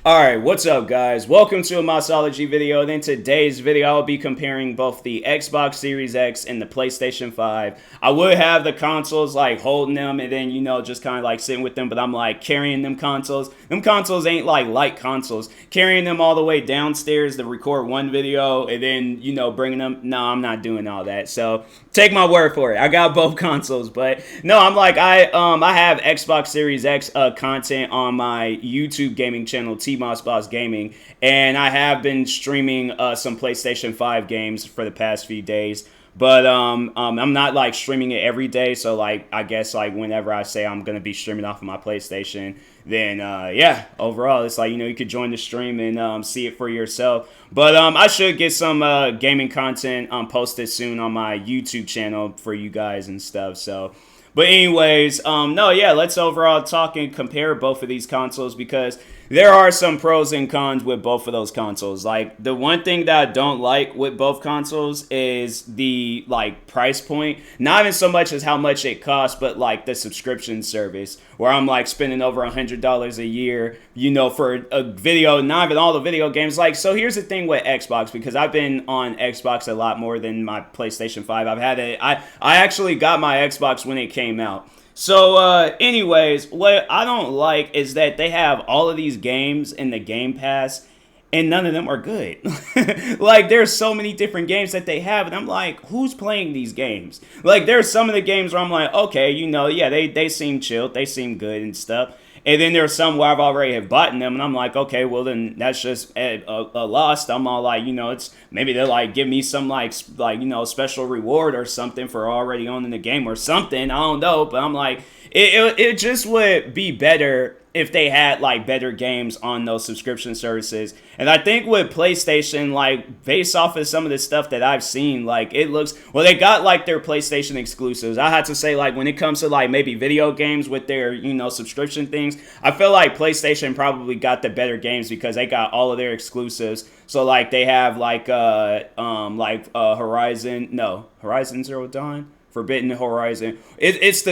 Alright, what's up guys? Welcome to a Mossology video, and in today's video I'll be comparing both the Xbox Series X and the PlayStation 5. I would have the consoles like holding them and then, just kind of like sitting with them, but I'm like carrying them consoles. Them consoles ain't like light consoles. Carrying them all the way downstairs to record one video and then, bringing them, no, I'm not doing all that. So take my word for it. I got both consoles, but no, I'm like, I have Xbox Series X content on my YouTube gaming channel, TMossBoss Gaming, and I have been streaming some PlayStation 5 games for the past few days. But I'm not like streaming it every day, so like I guess like whenever I say I'm gonna be streaming off of my PlayStation, then yeah, overall it's like you could join the stream and see it for yourself. But I should get some gaming content posted soon on my YouTube channel for you guys and stuff. So. But anyways, no, yeah, let's overall talk and compare both of these consoles because there are some pros and cons with both of those consoles. Like, the one thing that I don't like with both consoles is the, like, price point. Not even so much as how much it costs, but, like, the subscription service. Where I'm, like, spending over $100 a year, for a video, not even all the video games. Like, so here's the thing with Xbox, because I've been on Xbox a lot more than my PlayStation 5. I actually got my Xbox when it came out. So, anyways, what I don't like is that they have all of these games in the Game Pass, and none of them are good. Like, there's so many different games that they have, and I'm like, who's playing these games? Like, there's some of the games where I'm like, okay, yeah, they seem chilled, they seem good and stuff. And then there's some where I've already have bought them, and I'm like, okay, well then that's just a loss. I'm all like, it's maybe they'll like give me some like special reward or something for already owning the game or something. I don't know, but I'm like, it just would be better if they had like better games on those subscription services. And I think with PlayStation, like based off of some of the stuff that I've seen, like it looks, well, they got like their PlayStation exclusives. I had to say, like when it comes to like maybe video games with their, subscription things, I feel like PlayStation probably got the better games because they got all of their exclusives. So like they have Horizon Zero Dawn. Forbidden Horizon. It's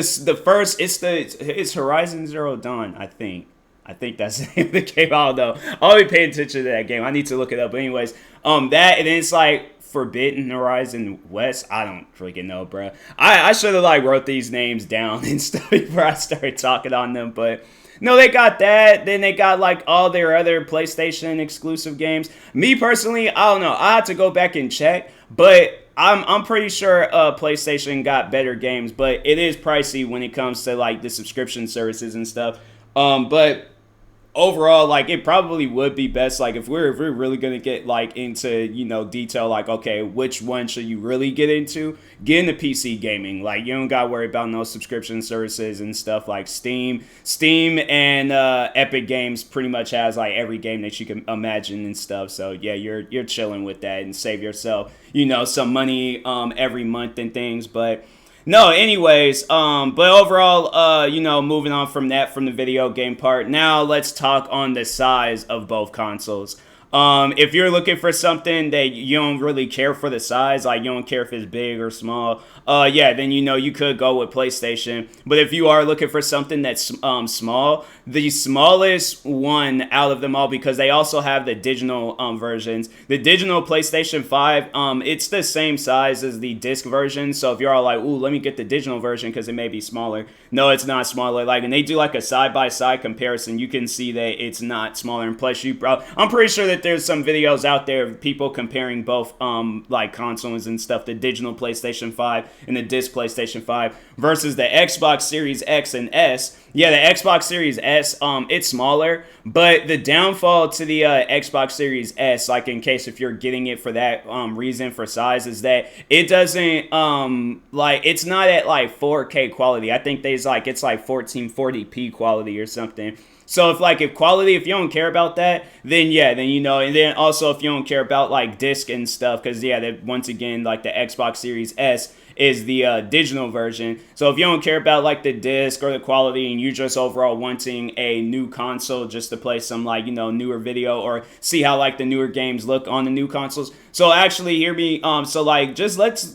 Horizon Zero Dawn, I think. I think that's the name of the game. I don't know. I'll be paying attention to that game. I need to look it up. But anyways, that and then it's like Forbidden Horizon West. I don't freaking know, bro. I should have like wrote these names down and stuff before I started talking on them, but no, they got that. Then they got like all their other PlayStation exclusive games. Me personally, I don't know. I have to go back and check, but I'm pretty sure PlayStation got better games, but it is pricey when it comes to like the subscription services and stuff. But overall, like it probably would be best, like if we're really gonna get like into detail, like okay, which one should you really get into the PC gaming. Like you don't gotta worry about no subscription services and stuff like Steam and Epic Games pretty much has like every game that you can imagine and stuff. So yeah, you're chilling with that and save yourself some money every month and things. But no, anyways, but overall, moving on from the video game part, now let's talk on the size of both consoles. If you're looking for something that you don't really care for the size, like you don't care if it's big or small, yeah, then you could go with PlayStation. But if you are looking for something that's small, the smallest one out of them all, because they also have the digital versions. The digital PlayStation 5, it's the same size as the disc version. So if you're all like, ooh, let me get the digital version because it may be smaller. No, it's not smaller. Like, and they do like a side-by-side comparison. You can see that it's not smaller. And plus, I'm pretty sure that there's some videos out there of people comparing both like consoles and stuff, the digital PlayStation 5 and the disc PlayStation 5 versus the Xbox Series X and S. Yeah, the Xbox Series S, it's smaller, but the downfall to the Xbox Series S, like in case if you're getting it for that reason for size, is that it doesn't it's not at like 4K quality. I think it's like 1440p quality or something. So if quality, if you don't care about that, then yeah, then and then also if you don't care about like disc and stuff, because yeah, that once again, like the Xbox Series S is the digital version. So if you don't care about like the disc or the quality and you're just overall wanting a new console just to play some like newer video or see how like the newer games look on the new consoles. So actually hear me, so like just let's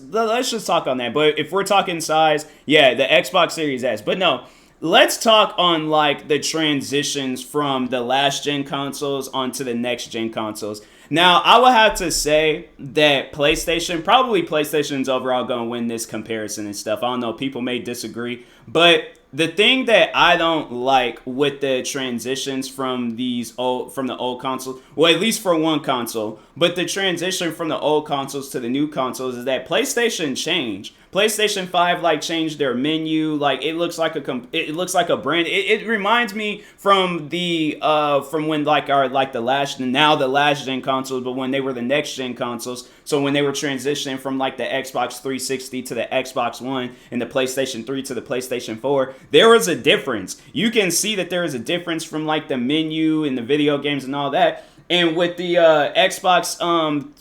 just talk on that. But if we're talking size, yeah, the Xbox Series S. But no, let's talk on like the transitions from the last gen consoles onto the next gen consoles. Now, I would have to say that probably PlayStation's overall going to win this comparison and stuff. I don't know, people may disagree, but the thing that I don't like with the transitions from the old consoles, well, at least for one console, but the transition from the old consoles to the new consoles is that PlayStation changed. PlayStation 5 like changed their menu. Like it looks like a brand. It reminds me from from when like the last gen consoles, but when they were the next gen consoles. So when they were transitioning from like the Xbox 360 to the Xbox One and the PlayStation 3 to the PlayStation 4, there was a difference. You can see that there is a difference from like the menu and the video games and all that. And with the Xbox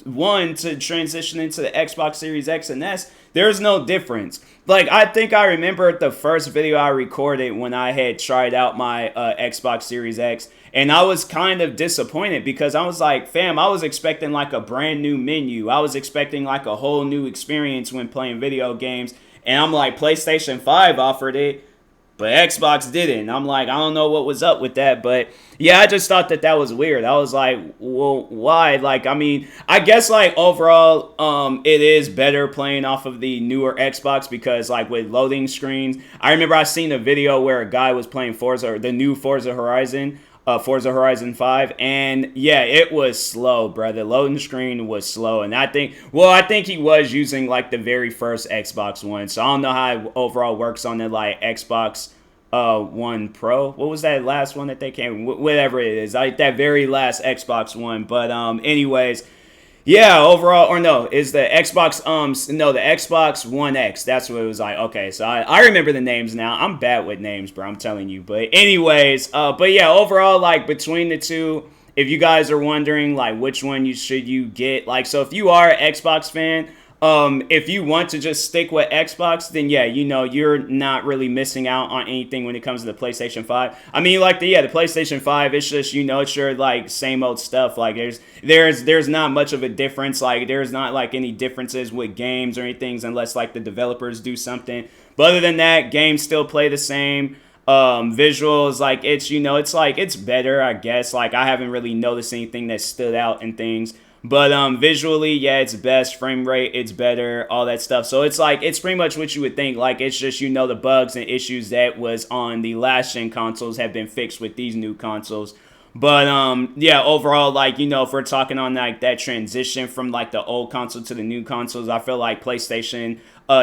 One to transition into the Xbox Series X and S, there's no difference. Like, I think I remember the first video I recorded when I had tried out my Xbox Series X, and I was kind of disappointed because I was like, fam, I was expecting like a brand new menu. I was expecting like a whole new experience when playing video games, and I'm like, PlayStation 5 offered it, but Xbox didn't. I'm like, I don't know what was up with that, but yeah, I just thought that was weird. I was like, well, why? Like, I mean, I guess like overall, it is better playing off of the newer Xbox because like with loading screens, I remember I seen a video where a guy was playing the new Forza Horizon 5, and yeah, it was slow, bro. The loading screen was slow, and I think he was using like the very first Xbox One, so I don't know how it overall works on the like Xbox One Pro. What was that last one that they came? Whatever it is, like that very last Xbox One. But anyways. Yeah, overall, or no, is the Xbox, the Xbox One X. That's what it was like. Okay, so I remember the names now. I'm bad with names, bro, I'm telling you. But anyways, but yeah, overall, like, between the two, if you guys are wondering, like, which one should you get, like, so if you are an Xbox fan, if you want to just stick with Xbox, then yeah, you're not really missing out on anything when it comes to the PlayStation 5. I mean, like the PlayStation 5, it's just, it's your like same old stuff. Like there's not much of a difference. Like there's not like any differences with games or anything unless like the developers do something. But other than that, games still play the same. Visuals, like it's like it's better, I guess. Like I haven't really noticed anything that stood out and things. But visually, yeah, it's best. Frame rate, it's better, all that stuff. So it's like, it's pretty much what you would think. Like, it's just, the bugs and issues that was on the last gen consoles have been fixed with these new consoles. But yeah, overall, like, if we're talking on like that transition from like the old console to the new consoles, I feel like PlayStation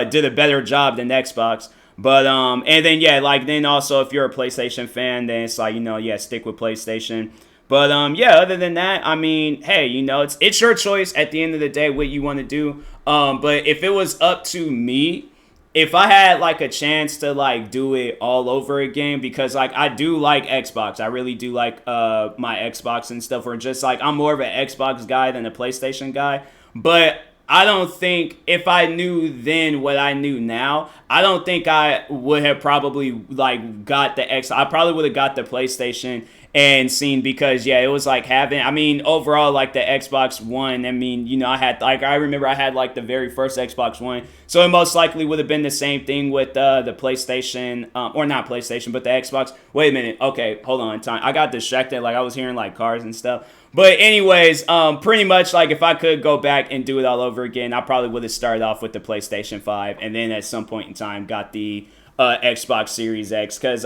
did a better job than Xbox. But and then yeah, like then also if you're a PlayStation fan, then it's like, yeah, stick with PlayStation. But yeah, other than that, I mean, hey, it's your choice at the end of the day what you want to do. But if it was up to me, if I had like a chance to like do it all over again, because like I do like Xbox, I really do like my Xbox and stuff. Or just like I'm more of an Xbox guy than a PlayStation guy. But I don't think if I knew then what I knew now, I don't think I would have probably like got the X. I probably would have got the PlayStation and seen, because yeah, it was like overall like the Xbox One, I mean, I remember I had like the very first Xbox One, so it most likely would have been the same thing with the PlayStation, or not PlayStation, but the Xbox. Wait a minute, okay, hold on, time, I got distracted, like I was hearing like cars and stuff. But anyways, pretty much like if I could go back and do it all over again, I probably would have started off with the PlayStation 5 and then at some point in time got the Xbox Series X, because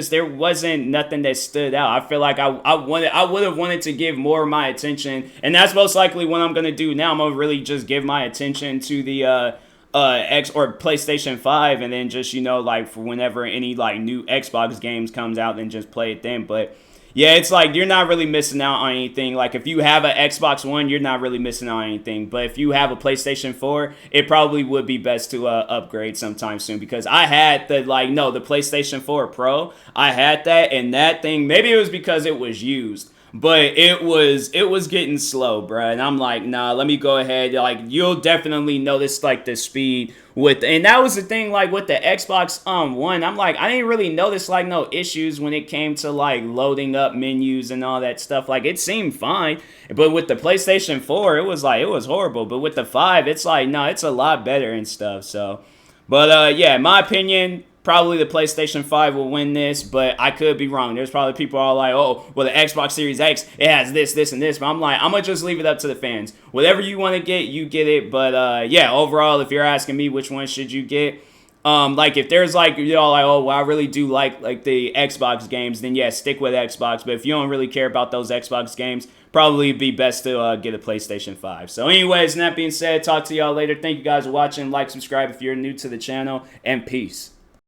there wasn't nothing that stood out. I feel like I would have wanted to give more of my attention, and that's most likely what I'm gonna do now. I'm gonna really just give my attention to the X or PlayStation 5, and then just like for whenever any like new Xbox games comes out, then just play it then. But yeah, it's like you're not really missing out on anything. Like if you have an Xbox One, you're not really missing out on anything. But if you have a PlayStation 4, it probably would be best to upgrade sometime soon, because I had the PlayStation 4 Pro. I had that, and that thing, maybe it was because it was used, but it was getting slow, bro. And I'm like, nah, let me go ahead. Like, you'll definitely notice like the speed and that was the thing, like with the Xbox One. I'm like, I didn't really notice like no issues when it came to like loading up menus and all that stuff. Like it seemed fine. But with the PlayStation 4, it was horrible. But with the 5, it's like, no, it's a lot better and stuff. So, but yeah, in my opinion, probably the PlayStation 5 will win this, but I could be wrong. There's probably people all like, oh, well, the Xbox Series X, it has this, this, and this. But I'm like, I'm going to just leave it up to the fans. Whatever you want to get, you get it. But yeah, overall, if you're asking me which one should you get, like if there's like, you know, like, oh, well, I really do like the Xbox games, then yeah, stick with Xbox. But if you don't really care about those Xbox games, probably be best to get a PlayStation 5. So anyways, and that being said, talk to y'all later. Thank you guys for watching. Like, subscribe if you're new to the channel, and peace.